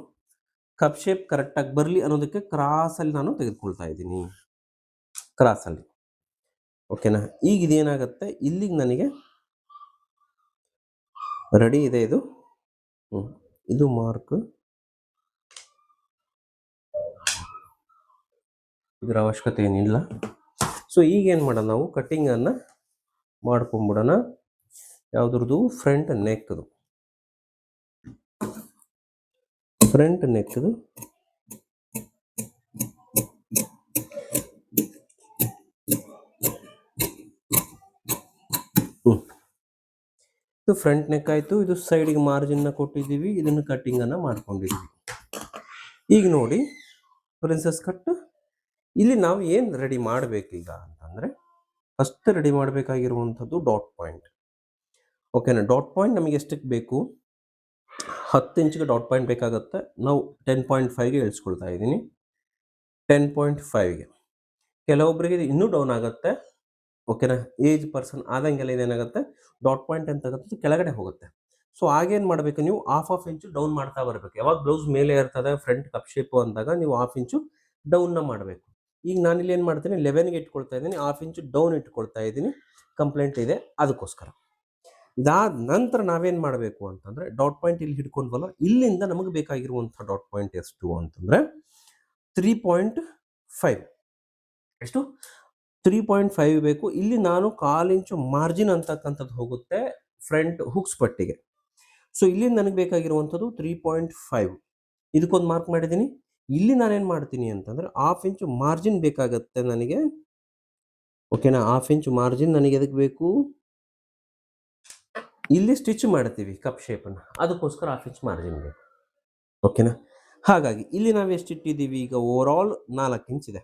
Speaker 1: ಕಪ್ ಶೇಪ್ ಕರೆಕ್ಟಾಗಿ ಬರಲಿ ಅನ್ನೋದಕ್ಕೆ ಕ್ರಾಸಲ್ಲಿ ನಾನು ತೆಗೆದುಕೊಳ್ತಾ ಇದ್ದೀನಿ, ಕ್ರಾಸಲ್ಲಿ. ಓಕೆನಾ. ಈಗ ಇದೇನಾಗುತ್ತೆ, ಇಲ್ಲಿಗೆ ನನಗೆ ರೆಡಿ ಇದೆ ಇದು. ಇದು ಮಾರ್ಕ್, ಇದರ ಅವಶ್ಯಕತೆ ಏನಿಲ್ಲ. ಸೊ ಈಗೇನು ಮಾಡೋಣ, ನಾವು ಕಟ್ಟಿಂಗನ್ನು ಮಾಡ್ಕೊಂಬಿಡೋಣ. ಯಾವುದ್ರದ್ದು, ಫ್ರಂಟ್ ನೆಕ್ದು. ಫ್ರಂಟ್ ನೆಕ್ದು ಇದು ಫ್ರಂಟ್ ನೆಕ್ ಆಯಿತು. ಇದು ಸೈಡಿಗೆ ಮಾರ್ಜಿನ್ನ ಕೊಟ್ಟಿದ್ದೀವಿ, ಇದನ್ನು ಕಟ್ಟಿಂಗನ್ನು ಮಾಡ್ಕೊಂಡಿದ್ದೀವಿ. ಈಗ ನೋಡಿ ಪ್ರಿನ್ಸಸ್ ಕಟ್, ಇಲ್ಲಿ ನಾವು ಏನು ರೆಡಿ ಮಾಡಬೇಕೀಗ ಅಂತಂದರೆ, ಫಸ್ಟ್ ರೆಡಿ ಮಾಡಬೇಕಾಗಿರುವಂಥದ್ದು ಡಾಟ್ ಪಾಯಿಂಟ್. ಓಕೆನಾ. ಡಾಟ್ ಪಾಯಿಂಟ್ ನಮಗೆ ಎಷ್ಟಕ್ಕೆ ಬೇಕು, 10 ಇಂಚಿಗೆ ಡಾಟ್ ಪಾಯಿಂಟ್ ಬೇಕಾಗುತ್ತೆ. ನಾವು 10.5ಗೆ ಇಳಿಸ್ಕೊಳ್ತಾ ಇದ್ದೀನಿ. 10.5ಗೆ ಕೆಲವೊಬ್ಬರಿಗೆ ಇದು ಇನ್ನೂ ಡೌನ್ ಆಗುತ್ತೆ. ಓಕೆನಾ. ಏಜ್ ಪರ್ಸನ್ ಆದಂಗೆಲ್ಲ ಇದೇನಾಗುತ್ತೆ, ಡಾಟ್ ಪಾಯಿಂಟ್ ಅಂತ ಆಗುತ್ತೆ, ಕೆಳಗಡೆ ಹೋಗುತ್ತೆ. ಸೊ ಆಗೇನು ಮಾಡಬೇಕು, ನೀವು ಹಾಫ್ ಇಂಚು ಡೌನ್ ಮಾಡ್ತಾ ಬರಬೇಕು. ಯಾವಾಗ ಬ್ಲೌಸ್ ಮೇಲೆ ಇರ್ತದೆ ಫ್ರಂಟ್ ಕಪ್ ಶೇಪು ಅಂದಾಗ ನೀವು 1/2 ಇಂಚು ಡೌನ್ನ ಮಾಡಬೇಕು. ಈಗ ನಾನಿಲ್ಲಿ ಏನು ಮಾಡ್ತೀನಿ, 11ಗೆ ಇಟ್ಕೊಳ್ತಾ ಇದ್ದೀನಿ, 1/2 ಇಂಚು ಡೌನ್ ಇಟ್ಕೊಳ್ತಾ ಇದ್ದೀನಿ. ಕಂಪ್ಲೇಂಟ್ ಇದೆ ಅದಕ್ಕೋಸ್ಕರ. ಇದಾದ ನಂತರ ನಾವೇನು ಮಾಡಬೇಕು ಅಂತಂದರೆ, ಡಾಟ್ ಪಾಯಿಂಟ್ ಇಲ್ಲಿ ಹಿಡ್ಕೊಂಡ್ವಲ್ಲ, ಇಲ್ಲಿಂದ ನಮಗೆ ಬೇಕಾಗಿರುವಂಥ ಡಾಟ್ ಪಾಯಿಂಟ್ ಎಷ್ಟು ಅಂತಂದರೆ 3.5. ಎಷ್ಟು, 3.5 ಬೇಕು. ಇಲ್ಲಿ ನಾನು 1/4 ಇಂಚು ಮಾರ್ಜಿನ್ ಅಂತಕ್ಕಂಥದ್ದು ಹೋಗುತ್ತೆ ಫ್ರಂಟ್ ಹುಕ್ಸ್ ಪಟ್ಟಿಗೆ. ಸೊ ಇಲ್ಲಿ ನನಗೆ ಬೇಕಾಗಿರುವಂಥದ್ದು 3.5. ಇದಕ್ಕೊಂದು ಮಾರ್ಕ್ ಮಾಡಿದ್ದೀನಿ. ಇಲ್ಲಿ ನಾನೇನು ಮಾಡ್ತೀನಿ ಅಂತಂದರೆ 1/2 ಇಂಚು ಮಾರ್ಜಿನ್ ಬೇಕಾಗತ್ತೆ ನನಗೆ. ಓಕೆನಾ. 1/2 ಇಂಚು ಮಾರ್ಜಿನ್ ನನಗೆ ಎದಕ್ಕೆ ಬೇಕು, ಇಲ್ಲಿ ಸ್ಟಿಚ್ ಮಾಡ್ತೀವಿ ಕಪ್ ಶೇಪನ್ನು, ಅದಕ್ಕೋಸ್ಕರ 1/2 ಇಂಚ್ ಮಾರ್ಜಿನ್ ಬೇಕು. ಓಕೆನಾ. ಹಾಗಾಗಿ ಇಲ್ಲಿ ನಾವು ಎಷ್ಟು ಇಟ್ಟಿದ್ದೀವಿ, ಈಗ ಓವರ್ ಆಲ್ 4 ಇಂಚ್ ಇದೆ.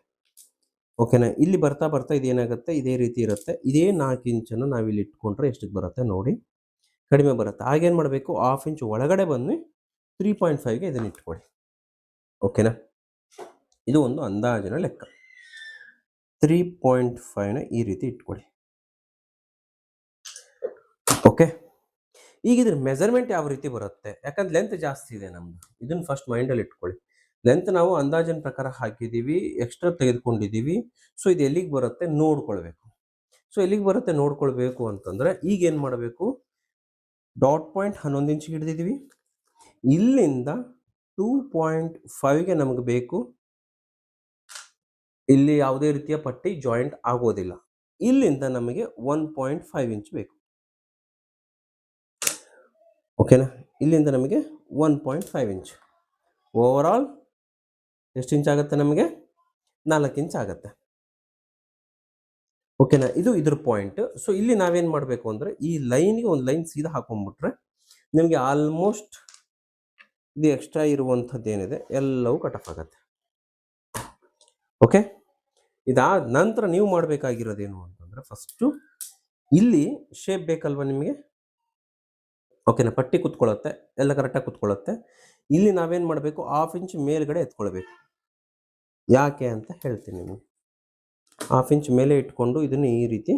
Speaker 1: ಓಕೆನಾ. ಇಲ್ಲಿ ಬರ್ತಾ ಬರ್ತಾ ಇದೇನಾಗುತ್ತೆ, ಇದೇ ರೀತಿ ಇರುತ್ತೆ. ಇದೇ 4 ಇಂಚನ್ನು ನಾವಿಲ್ಲಿ ಇಟ್ಕೊಂಡ್ರೆ ಎಷ್ಟಕ್ಕೆ ಬರುತ್ತೆ ನೋಡಿ, ಕಡಿಮೆ ಬರುತ್ತೆ. ಆಗೇನು ಮಾಡಬೇಕು, 1/2 ಇಂಚ್ ಒಳಗಡೆ ಬಂದು 3.5ಗೆ ಇದನ್ನು ಇಟ್ಕೊಳ್ಳಿ. ಓಕೆನಾ. ಇದು ಒಂದು ಅಂದಾಜಿನ ಲೆಕ್ಕ. 3.5ನ ಈ ರೀತಿ ಇಟ್ಕೊಳ್ಳಿ. ಓಕೆ. ಈಗ ಇದ್ರ ಮೆಜರ್ಮೆಂಟ್ ಯಾವ ರೀತಿ ಬರುತ್ತೆ, ಯಾಕಂದ್ರೆ ಲೆಂತ್ ಜಾಸ್ತಿ ಇದೆ ನಮ್ಮದು. ಇದನ್ನು ಫಸ್ಟ್ ಮೈಂಡಲ್ಲಿ ಇಟ್ಕೊಳ್ಳಿ. ಲೆಂತ್ ನಾವು ಅಂದಾಜಿನ ಪ್ರಕಾರ ಹಾಕಿದ್ದೀವಿ, ಎಕ್ಸ್ಟ್ರಾ ತೆಗೆದುಕೊಂಡಿದ್ದೀವಿ. ಸೊ ಇದು ಎಲ್ಲಿಗೆ ಬರುತ್ತೆ ನೋಡ್ಕೊಳ್ಬೇಕು. ಸೊ ಎಲ್ಲಿಗೆ ಬರುತ್ತೆ ನೋಡ್ಕೊಳ್ಬೇಕು ಅಂತಂದರೆ, ಈಗ ಏನು ಮಾಡಬೇಕು, ಡಾಟ್ ಪಾಯಿಂಟ್ 11 ಇಂಚಿಗೆ ಹಿಡಿದಿದ್ದೀವಿ. ಇಲ್ಲಿಂದ 2.5ಗೆ ನಮಗೆ ಬೇಕು. ಇಲ್ಲಿ ಯಾವುದೇ ರೀತಿಯ ಪಟ್ಟಿ ಜಾಯಿಂಟ್ ಆಗೋದಿಲ್ಲ. ಇಲ್ಲಿಂದ ನಮಗೆ 1.5 ಇಂಚ್ ಬೇಕು. ಓಕೆನಾ. ಇಲ್ಲಿಂದ ನಮಗೆ 1.5 ಇಂಚ್. ಓವರ್ ಆಲ್ ಎಷ್ಟು ಇಂಚ್ ಆಗುತ್ತೆ ನಮಗೆ, 4 ಇಂಚ್ ಆಗುತ್ತೆ. ಓಕೆನಾ. ಇದು ಇದ್ರ ಪಾಯಿಂಟ್. ಸೊ ಇಲ್ಲಿ ನಾವೇನು ಮಾಡಬೇಕು ಅಂದರೆ, ಈ ಲೈನ್ಗೆ ಒಂದು ಲೈನ್ ಸೀದಾ ಹಾಕೊಂಡ್ಬಿಟ್ರೆ ನಿಮಗೆ ಆಲ್ಮೋಸ್ಟ್ ಇದು ಎಕ್ಸ್ಟ್ರಾ ಇರುವಂಥದ್ದು ಏನಿದೆ ಎಲ್ಲವೂ ಕಟ್ ಆಫ್ ಆಗುತ್ತೆ. ಓಕೆ. ಇದಾದ ನಂತರ ನೀವು ಮಾಡಬೇಕಾಗಿರೋದೇನು ಅಂತಂದರೆ, ಫಸ್ಟು ಇಲ್ಲಿ ಶೇಪ್ ಬೇಕಲ್ವ ನಿಮಗೆ. ಓಕೆನಾ. ಪಟ್ಟಿ ಕುತ್ಕೊಳ್ಳುತ್ತೆ, ಎಲ್ಲ ಕರೆಕ್ಟಾಗಿ ಕುತ್ಕೊಳ್ಳುತ್ತೆ. ಇಲ್ಲಿ ನಾವೇನು ಮಾಡಬೇಕು, 1/2 ಇಂಚ್ ಮೇಲ್ಗಡೆ ಎತ್ಕೊಳ್ಬೇಕು. ಯಾಕೆ ಅಂತ ಹೇಳ್ತೀನಿ ನಿಮಗೆ. 1/2 ಇಂಚ್ ಮೇಲೆ ಇಟ್ಕೊಂಡು ಇದನ್ನು ಈ ರೀತಿ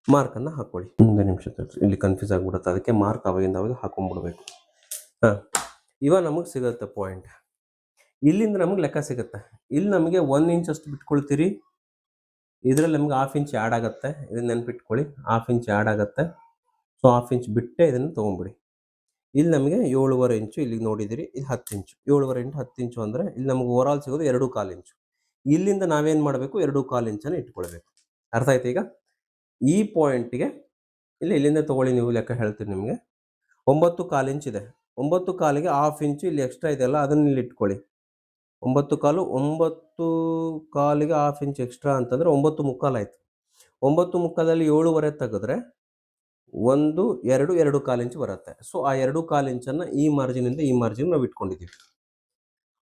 Speaker 1: ಮಾರ್ಕನ್ನು ಹಾಕ್ಕೊಳ್ಳಿ. ಒಂದು ನಿಮಿಷ, ಇಲ್ಲಿ ಕನ್ಫ್ಯೂಸ್ ಆಗಿಬಿಡುತ್ತೆ, ಅದಕ್ಕೆ ಮಾರ್ಕ್ ಅವಾಗಿಂದ ಅವಾಗ ಹಾಕೊಂಡ್ಬಿಡ್ಬೇಕು. ಹಾಂ, ಇವಾಗ ನಮಗೆ ಸಿಗುತ್ತೆ ಪಾಯಿಂಟ್. ಇಲ್ಲಿಂದ ನಮಗೆ ಲೆಕ್ಕ ಸಿಗುತ್ತೆ. ಇಲ್ಲಿ ನಮಗೆ 1 ಇಂಚ್ ಅಷ್ಟು ಬಿಟ್ಕೊಳ್ತೀರಿ, ಇದರಲ್ಲಿ ನಮಗೆ 1/2 ಇಂಚ್ ಆ್ಯಡ್ ಆಗುತ್ತೆ. ಇದನ್ನು ನೆನ್ಪಿಟ್ಕೊಳ್ಳಿ, 1/2 ಇಂಚ್ ಆ್ಯಡ್ ಆಗುತ್ತೆ. ಸೊ 1/2 ಇಂಚ್ ಬಿಟ್ಟೆ ಇದನ್ನು ತೊಗೊಂಬಿಡಿ. ಇಲ್ಲಿ ನಮಗೆ 7.5 ಇಂಚು ಇಲ್ಲಿಗೆ ನೋಡಿದಿರಿ, ಇದು 10 ಇಂಚು. 7.5 ಇಂಟು 10 ಇಂಚು ಅಂದರೆ ಇಲ್ಲಿ ನಮಗೆ ಓವರ್ ಆಲ್ ಸಿಗೋದು 2.25 ಇಂಚು. ಇಲ್ಲಿಂದ ನಾವೇನು ಮಾಡಬೇಕು, 2.25 ಇಂಚನ್ನು ಇಟ್ಕೊಳ್ಬೇಕು. ಅರ್ಥ ಆಯ್ತು. ಈಗ ಈ ಪಾಯಿಂಟಿಗೆ ಇಲ್ಲಿಂದ ತೊಗೊಳ್ಳಿ, ನೀವು ಲೆಕ್ಕ ಹೇಳ್ತೀರಿ ನಿಮಗೆ. 9.25 ಇಂಚ್ ಇದೆ. 9.25ಗೆ 1/2 ಇಂಚು ಇಲ್ಲಿ ಎಕ್ಸ್ಟ್ರಾ ಇದೆಯಲ್ಲ, ಅದನ್ನು ಇಲ್ಲಿ ಇಟ್ಕೊಳ್ಳಿ. 9.25ಗೆ 1/2 ಇಂಚ್ ಎಕ್ಸ್ಟ್ರಾ ಅಂತಂದರೆ 9.25 ಆಯಿತು. 9.25ಲ್ಲಿ 7.5 ತೆಗೆದ್ರೆ 1, 2, 2.25 ಇಂಚ್ ಬರುತ್ತೆ. ಸೊ ಆ 2.25 ಇಂಚನ್ನು ಈ ಮಾರ್ಜಿನಿಂದ ಈ ಮಾರ್ಜಿನ್ ನಾವು ಇಟ್ಕೊಂಡಿದ್ದೀವಿ.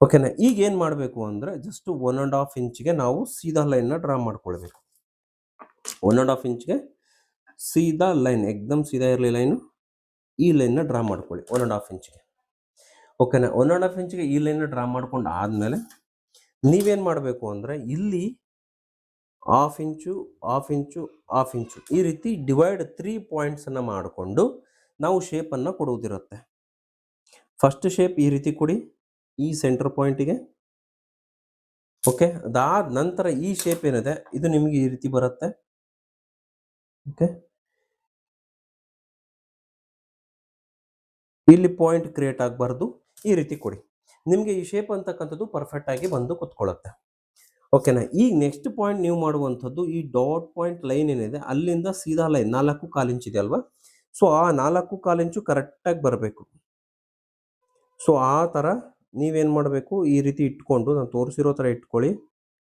Speaker 1: ಓಕೆನಾ. ಈಗ ಏನು ಮಾಡಬೇಕು ಅಂದರೆ, ಜಸ್ಟ್ 1.5 ಇಂಚ್ಗೆ ನಾವು ಸೀದಾ ಲೈನ್ನ ಡ್ರಾ ಮಾಡ್ಕೊಳ್ಬೇಕು. 1.5 ಇಂಚ್ಗೆ ಸೀದಾ ಲೈನ್ ಎಕ್ದಮ್ ಸೀದಾ ಇರಲಿ ಲೈನು, ಈ ಲೈನ್ನ ಡ್ರಾ ಮಾಡ್ಕೊಳ್ಳಿ 1.5 ಇಂಚಿಗೆ. ಓಕೆನಾ. 1.5 ಇಂಚಿಗೆ ಈ ಲೈನ್ನ ಡ್ರಾ ಮಾಡ್ಕೊಂಡು ಆದಮೇಲೆ ನೀವೇನು ಮಾಡಬೇಕು ಅಂದರೆ ಇಲ್ಲಿ 1/2 ಇಂಚು 1/2 ಇಂಚು 1/2 ಇಂಚು ಈ ರೀತಿ ಡಿವೈಡ್ 3 ಪಾಯಿಂಟ್ಸನ್ನು ಮಾಡಿಕೊಂಡು ನಾವು ಶೇಪನ್ನು ಕೊಡುವುದಿರುತ್ತೆ. ಫಸ್ಟ್ ಶೇಪ್ ಈ ರೀತಿ ಕೊಡಿ ಈ ಸೆಂಟರ್ ಪಾಯಿಂಟಿಗೆ. ಓಕೆ, ಅದಾದ ನಂತರ ಈ ಶೇಪ್ ಏನಿದೆ ಇದು ನಿಮಗೆ ಈ ರೀತಿ ಬರುತ್ತೆ. ಓಕೆ, ಇಲ್ಲಿ ಪಾಯಿಂಟ್ ಕ್ರಿಯೇಟ್ ಆಗಬಾರ್ದು, ಈ ರೀತಿ ಕೊಡಿ. ನಿಮಗೆ ಈ ಶೇಪ್ ಅಂತಕ್ಕಂಥದ್ದು ಪರ್ಫೆಕ್ಟ್ ಆಗಿ ಬಂದು ಕುತ್ಕೊಳ್ಳುತ್ತೆ. ಓಕೆನಾ. ಈಗ ನೆಕ್ಸ್ಟ್ ಪಾಯಿಂಟ್ ನೀವು ಮಾಡುವಂಥದ್ದು ಈ ಡಾಟ್ ಪಾಯಿಂಟ್ ಲೈನ್ ಏನಿದೆ ಅಲ್ಲಿಂದ ಸೀದಾ ಲೈನ್ 4.25 ಇಂಚ್ ಇದೆ ಅಲ್ವಾ. ಸೊ ಆ 4.25 ಇಂಚು ಕರೆಕ್ಟಾಗಿ ಬರಬೇಕು. ಸೊ ಆ ಥರ ನೀವೇನು ಮಾಡಬೇಕು, ಈ ರೀತಿ ಇಟ್ಕೊಂಡು ನಾನು ತೋರಿಸಿರೋ ಥರ ಇಟ್ಕೊಳ್ಳಿ,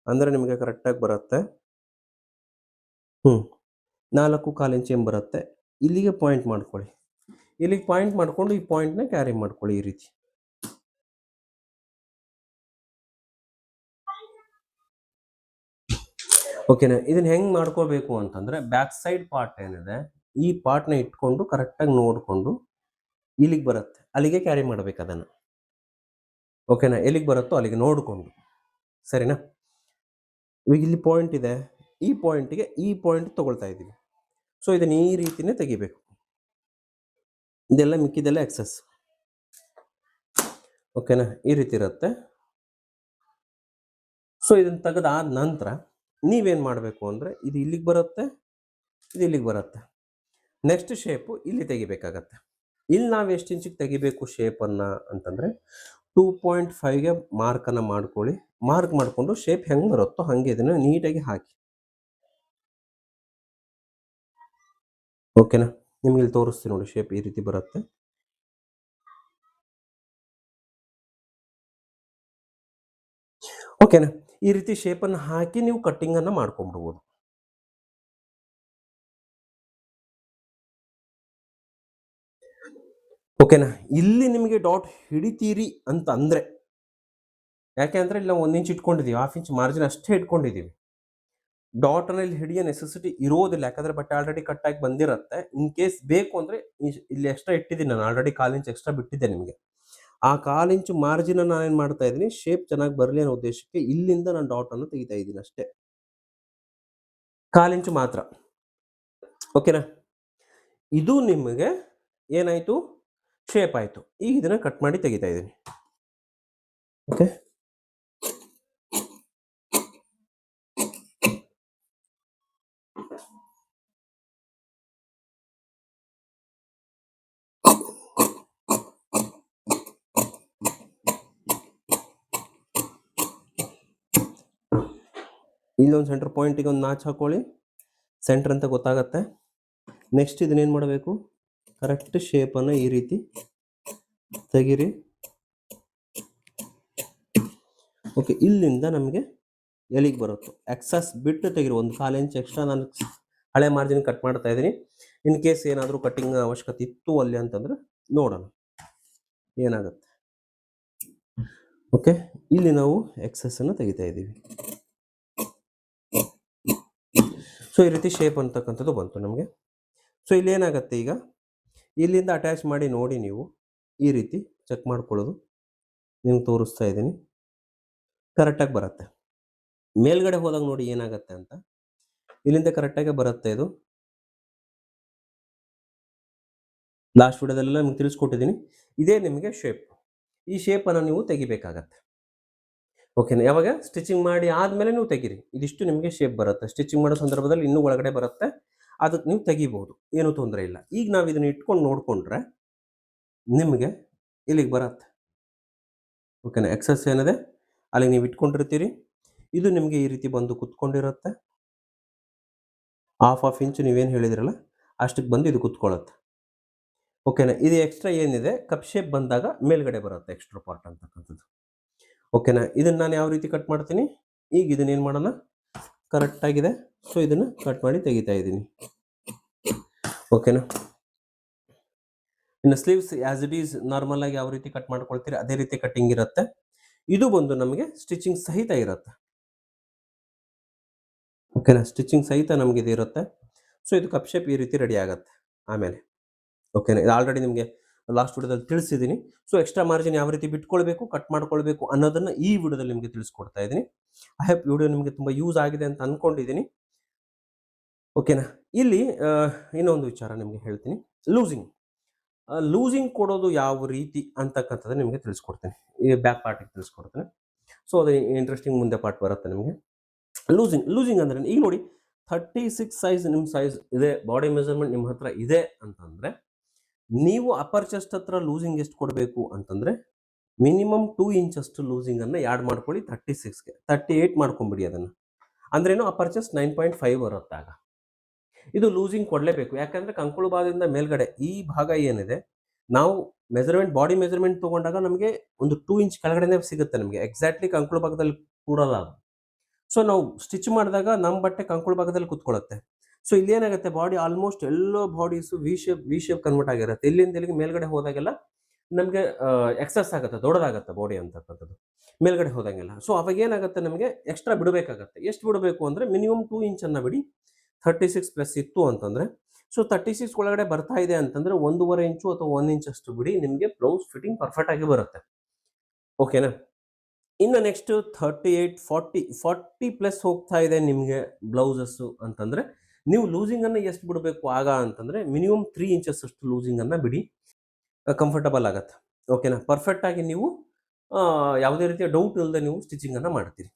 Speaker 1: ಅಂದರೆ ನಿಮಗೆ ಕರೆಕ್ಟಾಗಿ ಬರುತ್ತೆ. 4.25 ಇಂಚ್ ಏನು ಬರುತ್ತೆ, ಇಲ್ಲಿಗೆ ಪಾಯಿಂಟ್ ಮಾಡ್ಕೊಳ್ಳಿ. ಇಲ್ಲಿಗೆ ಪಾಯಿಂಟ್ ಮಾಡಿಕೊಂಡು ಈ ಪಾಯಿಂಟ್ನ ಕ್ಯಾರಿ ಮಾಡ್ಕೊಳ್ಳಿ ಈ ರೀತಿ. ಓಕೆನಾ. ಇದನ್ನ ಹೆಂಗೆ ಮಾಡ್ಕೋಬೇಕು ಅಂತಂದರೆ ಬ್ಯಾಕ್ ಸೈಡ್ ಪಾರ್ಟ್ ಏನಿದೆ ಈ ಪಾರ್ಟ್ನ ಇಟ್ಕೊಂಡು ಕರೆಕ್ಟಾಗಿ ನೋಡಿಕೊಂಡು ಇಲ್ಲಿಗೆ ಬರುತ್ತೆ ಅಲ್ಲಿಗೆ ಕ್ಯಾರಿ ಮಾಡಬೇಕು ಅದನ್ನು. ಓಕೆನಾ. ಎಲ್ಲಿಗೆ ಬರುತ್ತೋ ಅಲ್ಲಿಗೆ ನೋಡಿಕೊಂಡು, ಸರಿನಾ. ಇವಾಗ ಇಲ್ಲಿ ಪಾಯಿಂಟ್ ಇದೆ, ಈ ಪಾಯಿಂಟಿಗೆ ಈ ಪಾಯಿಂಟ್ ತೊಗೊಳ್ತಾ ಇದ್ದೀವಿ. ಸೊ ಇದನ್ನು ಈ ರೀತಿನೇ ತೆಗಿಬೇಕು. ಇದೆಲ್ಲ ಮಿಕ್ಕಿದೆಲ್ಲ ಎಕ್ಸಸ್. ಓಕೆನಾ, ಈ ರೀತಿ ಇರುತ್ತೆ. ಸೊ ಇದನ್ನು ತೆಗೆದಾದ ನಂತರ ನೀವೇನು ಮಾಡಬೇಕು ಅಂದರೆ ಇದು ಇಲ್ಲಿಗೆ ಬರುತ್ತೆ, ಇದು ಇಲ್ಲಿಗೆ ಬರುತ್ತೆ. ನೆಕ್ಸ್ಟ್ ಶೇಪು ಇಲ್ಲಿ ತೆಗಿಬೇಕಾಗತ್ತೆ. ಇಲ್ಲಿ ನಾವು ಎಷ್ಟು ಇಂಚಿಗೆ ತೆಗಿಬೇಕು ಶೇಪನ್ನು ಅಂತಂದರೆ 2.5ಗೆ ಮಾರ್ಕನ್ನು ಮಾಡ್ಕೊಳ್ಳಿ. ಮಾರ್ಕ್ ಮಾಡಿಕೊಂಡು ಶೇಪ್ ಹೆಂಗೆ ಬರುತ್ತೋ ಹಾಗೆ ಇದನ್ನು ನೀಟಾಗಿ ಹಾಕಿ. ಓಕೆನಾ. ನಿಮ್ಗೆ ಇಲ್ಲಿ ತೋರಿಸ್ತೀನಿ ನೋಡಿ, ಶೇಪ್ ಈ ರೀತಿ ಬರುತ್ತೆ. ಓಕೆನಾ. ಈ ರೀತಿ ಶೇಪನ್ನು ಹಾಕಿ ನೀವು ಕಟ್ಟಿಂಗನ್ನು ಮಾಡ್ಕೊಂಡ್ಬಿಡ್ಬೋದು. ಓಕೆನಾ. ಇಲ್ಲಿ ನಿಮಗೆ ಡಾಟ್ ಹಿಡಿತೀರಿ ಅಂತ ಅಂದರೆ, ಯಾಕೆ ಅಂದರೆ ಇಲ್ಲಿ ನಾವು 1 ಇಂಚ್ ಇಟ್ಕೊಂಡಿದ್ದೀವಿ, 1/2 ಇಂಚ್ ಮಾರ್ಜಿನ್ ಅಷ್ಟೇ ಇಟ್ಕೊಂಡಿದ್ದೀವಿ. ಡಾಟನ್ನು ಇಲ್ಲಿ ಹಿಡಿಯೋ ನೆಸೆಸಿಟಿ ಇರೋದಿಲ್ಲ, ಯಾಕಂದರೆ ಬಟ್ಟೆ ಆಲ್ರೆಡಿ ಕಟ್ಟಾಗಿ ಬಂದಿರುತ್ತೆ. ಇನ್ ಕೇಸ್ ಬೇಕು ಅಂದರೆ ಇಲ್ಲಿ ಎಕ್ಸ್ಟ್ರಾ ಇಟ್ಟಿದ್ದೀನಿ ನಾನು, ಆಲ್ರೆಡಿ 1/4 ಇಂಚ್ ಎಕ್ಸ್ಟ್ರಾ ಬಿಟ್ಟಿದ್ದೆ ನಿಮಗೆ. ಆ 1/4 ಇಂಚು ಮಾರ್ಜಿನ ನಾನೇನು ಮಾಡ್ತಾ ಇದ್ದೀನಿ, ಶೇಪ್ ಚೆನ್ನಾಗಿ ಬರಲಿ ಅನ್ನೋ ಉದ್ದೇಶಕ್ಕೆ ಇಲ್ಲಿಂದ ನಾನು ಡಾಟನ್ನು ತೆಗಿತಾ ಇದ್ದೀನಿ ಅಷ್ಟೇ, 1/4 ಇಂಚು ಮಾತ್ರ. ಓಕೆನಾ. ಇದು ನಿಮಗೆ ಏನಾಯಿತು, ಶೇಪ್ ಆಯಿತು. ಈಗ ಇದನ್ನು ಕಟ್ ಮಾಡಿ ತೆಗಿತಾ ಇದ್ದೀನಿ. ಓಕೆ, ಇಲ್ಲೊಂದು ಸೆಂಟರ್ ಪಾಯಿಂಟಿಗೆ ಒಂದು ನಾಚ್ ಹಾಕೊಳ್ಳಿ, ಸೆಂಟರ್ ಅಂತ ಗೊತ್ತಾಗತ್ತೆ. ನೆಕ್ಸ್ಟ್ ಇದನ್ನೇನು ಮಾಡಬೇಕು, ಕರೆಕ್ಟ್ ಶೇಪನ್ನು ಈ ರೀತಿ ತೆಗೀರಿ. ಓಕೆ, ಇಲ್ಲಿಂದ ನಮಗೆ ಎಲ್ಲಿಗೆ ಬರುತ್ತೋ ಎಕ್ಸಸ್ ಬಿಟ್ಟು ತೆಗಿರಿ. ಒಂದು 1/4 ಇಂಚ್ ಎಕ್ಸ್ಟ್ರಾ ನಾನು ಹಳೆ ಮಾರ್ಜಿನ್ ಕಟ್ ಮಾಡ್ತಾ ಇದ್ದೀನಿ. ಇನ್ ಕೇಸ್ ಏನಾದರೂ ಕಟ್ಟಿಂಗ್ ಅವಶ್ಯಕತೆ ಇತ್ತು ಅಲ್ಲಿ ಅಂತಂದರೆ ನೋಡೋಣ ಏನಾಗುತ್ತೆ. ಓಕೆ, ಇಲ್ಲಿ ನಾವು ಎಕ್ಸಸ್ಸನ್ನು ತೆಗಿತಾ ಇದ್ದೀವಿ. ಸೊ ಈ ರೀತಿ ಶೇಪ್ ಅಂತಕ್ಕಂಥದ್ದು ಬಂತು ನಮಗೆ. ಸೊ ಇಲ್ಲಿ ಏನಾಗುತ್ತೆ, ಈಗ ಇಲ್ಲಿಂದ ಅಟ್ಯಾಚ್ ಮಾಡಿ ನೋಡಿ, ನೀವು ಈ ರೀತಿ ಚೆಕ್ ಮಾಡ್ಕೊಳ್ಳೋದು ನಿಮ್ಗೆ ತೋರಿಸ್ತಾ ಇದ್ದೀನಿ. ಕರೆಕ್ಟಾಗಿ ಬರುತ್ತೆ. ಮೇಲ್ಗಡೆ ಹೋದಾಗ ನೋಡಿ ಏನಾಗುತ್ತೆ ಅಂತ, ಇಲ್ಲಿಂದ ಕರೆಕ್ಟಾಗಿ ಬರುತ್ತೆ. ಇದು ಲಾಸ್ಟ್ ವಿಡಿಯೋದಲ್ಲೆಲ್ಲ ನಿಮ್ಗೆ ತಿಳಿಸ್ಕೊಟ್ಟಿದ್ದೀನಿ. ಇದೇ ನಿಮಗೆ ಶೇಪ್. ಈ ಶೇಪನ್ನು ನೀವು ತೆಗಿಬೇಕಾಗತ್ತೆ. ಓಕೆನಾ. ಯಾವಾಗ ಸ್ಟಿಚಿಂಗ್ ಮಾಡಿ ಆದಮೇಲೆ ನೀವು ತೆಗೀರಿ, ಇದಿಷ್ಟು ನಿಮಗೆ ಶೇಪ್ ಬರುತ್ತೆ. ಸ್ಟಿಚಿಂಗ್ ಮಾಡೋ ಸಂದರ್ಭದಲ್ಲಿ ಇನ್ನೂ ಒಳಗಡೆ ಬರುತ್ತೆ, ಅದಕ್ಕೆ ನೀವು ತೆಗಿಬೋದು, ಏನೂ ತೊಂದರೆ ಇಲ್ಲ. ಈಗ ನಾವು ಇದನ್ನು ಇಟ್ಕೊಂಡು ನೋಡಿಕೊಂಡ್ರೆ ನಿಮಗೆ ಇಲ್ಲಿಗೆ ಬರುತ್ತೆ. ಓಕೆನಾ. ಎಕ್ಸಸ್ ಏನಿದೆ ಅಲ್ಲಿಗೆ ನೀವು ಇಟ್ಕೊಂಡಿರ್ತೀರಿ, ಇದು ನಿಮಗೆ ಈ ರೀತಿ ಬಂದು ಕುತ್ಕೊಂಡಿರುತ್ತೆ. 1/2 ಇಂಚು ನೀವೇನು ಹೇಳಿದ್ರಲ್ಲ ಅಷ್ಟಕ್ಕೆ ಬಂದು ಇದು ಕುತ್ಕೊಳ್ಳುತ್ತೆ. ಓಕೆನಾ. ಇದು ಎಕ್ಸ್ಟ್ರಾ ಏನಿದೆ ಕಪ್ ಶೇಪ್ ಬಂದಾಗ ಮೇಲ್ಗಡೆ ಬರುತ್ತೆ ಎಕ್ಸ್ಟ್ರಾ ಪಾರ್ಟ್ ಅಂತಕ್ಕಂಥದ್ದು. ಓಕೆನಾ. ಇದನ್ನು ನಾನು ಯಾವ ರೀತಿ ಕಟ್ ಮಾಡ್ತೀನಿ, ಈಗ ಇದನ್ನೇನು ಮಾಡೋಣ, ಕರೆಕ್ಟಾಗಿದೆ. ಸೊ ಇದನ್ನು ಕಟ್ ಮಾಡಿ ತೆಗಿತಾ ಇದ್ದೀನಿ. ಓಕೆನಾ. ಇನ್ನು sleeves as it is normal ಆಗಿ ಯಾವ ರೀತಿ ಕಟ್ ಮಾಡ್ಕೊಳ್ತೀರಿ ಅದೇ ರೀತಿ ಕಟ್ಟಿಂಗ್ ಇರುತ್ತೆ. ಇದು ಬಂದು ನಮಗೆ ಸ್ಟಿಚಿಂಗ್ ಸಹಿತ ಇರುತ್ತೆ. ಓಕೆನಾ. ಸ್ಟಿಚಿಂಗ್ ಸಹಿತ ನಮಗೆ ಇದು ಇರುತ್ತೆ. ಸೊ ಇದು ಕಪ್ ಶೇಪ್ ಈ ರೀತಿ ರೆಡಿ ಆಗುತ್ತೆ ಆಮೇಲೆ. ಓಕೆನಾ? ಇದು ಆಲ್ರೆಡಿ ನಿಮಗೆ ಲಾಸ್ಟ್ ವಿಡಿಯೋದಲ್ಲಿ ತಿಳಿಸಿದ್ದೀನಿ. ಸೊ ಎಕ್ಸ್ಟ್ರಾ ಮಾರ್ಜಿನ್ ಯಾವ ರೀತಿ ಬಿಟ್ಕೊಳ್ಬೇಕು, ಕಟ್ ಮಾಡ್ಕೊಳ್ಬೇಕು ಅನ್ನೋದನ್ನ ಈ ವಿಡಿಯೋದಲ್ಲಿ ನಿಮಗೆ ತಿಳಿಸ್ಕೊಡ್ತಾ ಇದ್ದೀನಿ. ಐ ಹೋಪ್ ವಿಡಿಯೋ ನಿಮಗೆ ತುಂಬ ಯೂಸ್ ಆಗಿದೆ ಅಂತ ಅನ್ಕೊಂಡಿದ್ದೀನಿ. ಓಕೆನಾ? ಇಲ್ಲಿ ಇನ್ನೊಂದು ವಿಚಾರ ನಿಮಗೆ ಹೇಳ್ತೀನಿ. ಲೂಸಿಂಗ್. ಲೂಸಿಂಗ್ ಕೊಡೋದು ಯಾವ ರೀತಿ ಅಂತಕ್ಕಂಥದ್ದು ನಿಮಗೆ ತಿಳಿಸ್ಕೊಡ್ತೇನೆ. ಈ ಬ್ಯಾಕ್ ಪಾರ್ಟಿಗೆ ತಿಳಿಸ್ಕೊಡ್ತೇನೆ. ಸೊ ಅದು ಇಂಟ್ರೆಸ್ಟಿಂಗ್ ಮುಂದೆ ಪಾರ್ಟ್ ಬರುತ್ತೆ ನಿಮಗೆ. ಲೂಸಿಂಗ್ ಅಂದ್ರೆ ಈಗ ನೋಡಿ 36 ಸೈಜ್ ನಿಮ್ಮ ಸೈಜ್ ಇದೆ, ಬಾಡಿ ಮೆಜರ್ಮೆಂಟ್ ನಿಮ್ಮ ಹತ್ರ ಇದೆ ಅಂತಂದ್ರೆ ನೀವು ಅಪ್ಪರ್ ಚೆಸ್ಟ್ ಹತ್ರ ಲೂಸಿಂಗ್ ಎಷ್ಟು ಕೊಡಬೇಕು ಅಂತಂದ್ರೆ ಮಿನಿಮಮ್ 2 ಇಂಚ್ ಅಷ್ಟು ಲೂಸಿಂಗ್ ಅನ್ನ ಆ್ಯಡ್ ಮಾಡ್ಕೊಳ್ಳಿ 36ಗೆ. 38 ಮಾಡ್ಕೊಂಬಿಡಿ ಅದನ್ನ. ಅಂದ್ರೇನು ಅಪ್ಪರ್ ಚೆಸ್ಟ್ 9.5 ಬರುತ್ತಾಗ. ಇದು ಲೂಸಿಂಗ್ ಕೊಡಲೇಬೇಕು. ಯಾಕಂದ್ರೆ ಕಂಕುಳು ಭಾಗದಿಂದ ಮೇಲ್ಗಡೆ ಈ ಭಾಗ ಏನಿದೆ ನಾವು ಬಾಡಿ ಮೆಜರ್ಮೆಂಟ್ ತಗೊಂಡಾಗ ನಮಗೆ ಒಂದು 2 ಇಂಚ್ ಕೆಳಗಡೆನೆ ಸಿಗುತ್ತೆ ನಮಗೆ. ಎಕ್ಸಾಕ್ಟ್ಲಿ ಕಂಕುಳು ಭಾಗದಲ್ಲಿ ಕೂಡಲ್ಲ ಅದು. ಸೊ ನಾವು ಸ್ಟಿಚ್ ಮಾಡಿದಾಗ ನಮ್ಮ ಬಟ್ಟೆ ಕಂಕುಳು ಭಾಗದಲ್ಲಿ ಕುತ್ಕೊಳ್ಳುತ್ತೆ. ಸೊ ಇಲ್ಲಿ ಏನಾಗುತ್ತೆ, ಬಾಡಿ ಆಲ್ಮೋಸ್ಟ್ ಎಲ್ಲೋ ಬಾಡೀಸು ವಿ ಶೇಪ್ ಕನ್ವರ್ಟ್ ಆಗಿರುತ್ತೆ. ಇಲ್ಲಿಂದ ಇಲ್ಲಿಗೆ ಮೇಲ್ಗಡೆ ಹೋದಾಗೆಲ್ಲ ನಮಗೆ ಎಕ್ಸಸ್ ಆಗುತ್ತೆ, ದೊಡ್ಡದಾಗುತ್ತೆ ಬಾಡಿ ಅಂತಕ್ಕಂಥದ್ದು ಮೇಲ್ಗಡೆ ಹೋದಂಗೆಲ್ಲ. ಸೊ ಅವಾಗ ಏನಾಗುತ್ತೆ, ನಮಗೆ ಎಕ್ಸ್ಟ್ರಾ ಬಿಡಬೇಕಾಗತ್ತೆ. ಎಷ್ಟು ಬಿಡಬೇಕು ಅಂದ್ರೆ ಮಿನಿಮಮ್ 2 ಇಂಚ್ ಅನ್ನ ಬಿಡಿ. 36 ಪ್ಲಸ್ ಇತ್ತು ಅಂತಂದ್ರೆ, ಸೊ 36 ಒಳಗಡೆ ಬರ್ತಾ ಇದೆ ಅಂತಂದ್ರೆ 1.5 ಇಂಚು ಅಥವಾ 1 ಇಂಚ್ ಅಷ್ಟು ಬಿಡಿ, ನಿಮಗೆ ಬ್ಲೌಸ್ ಫಿಟ್ಟಿಂಗ್ ಪರ್ಫೆಕ್ಟ್ ಆಗಿ ಬರುತ್ತೆ. ಓಕೆನಾ? ಇನ್ನು ನೆಕ್ಸ್ಟ್ 38, 40 ಪ್ಲಸ್ ಹೋಗ್ತಾ ಇದೆ ನಿಮಗೆ ಬ್ಲೌಸಸ್ಸು ಅಂತಂದ್ರೆ ನೀವು ಲೂಸಿಂಗ್ ಅನ್ನ ಎಷ್ಟು ಬಿಡಬೇಕು ಆಗ ಅಂತಂದ್ರೆ ಮಿನಿಮಮ್ 3 ಇಂಚಸ್ ಅಷ್ಟು ಲೂಸಿಂಗ್ ಅನ್ನ ಬಿಡಿ. ಕಂಫರ್ಟಬಲ್ ಆಗತ್ತೆ. ಓಕೆನಾ? ಪರ್ಫೆಕ್ಟ್ ಆಗಿ ನೀವು ಯಾವುದೇ ರೀತಿಯ ಡೌಟ್ ಇಲ್ಲದೆ ನೀವು ಸ್ಟಿಚಿಂಗ್ ಅನ್ನ ಮಾಡ್ತೀರಿ.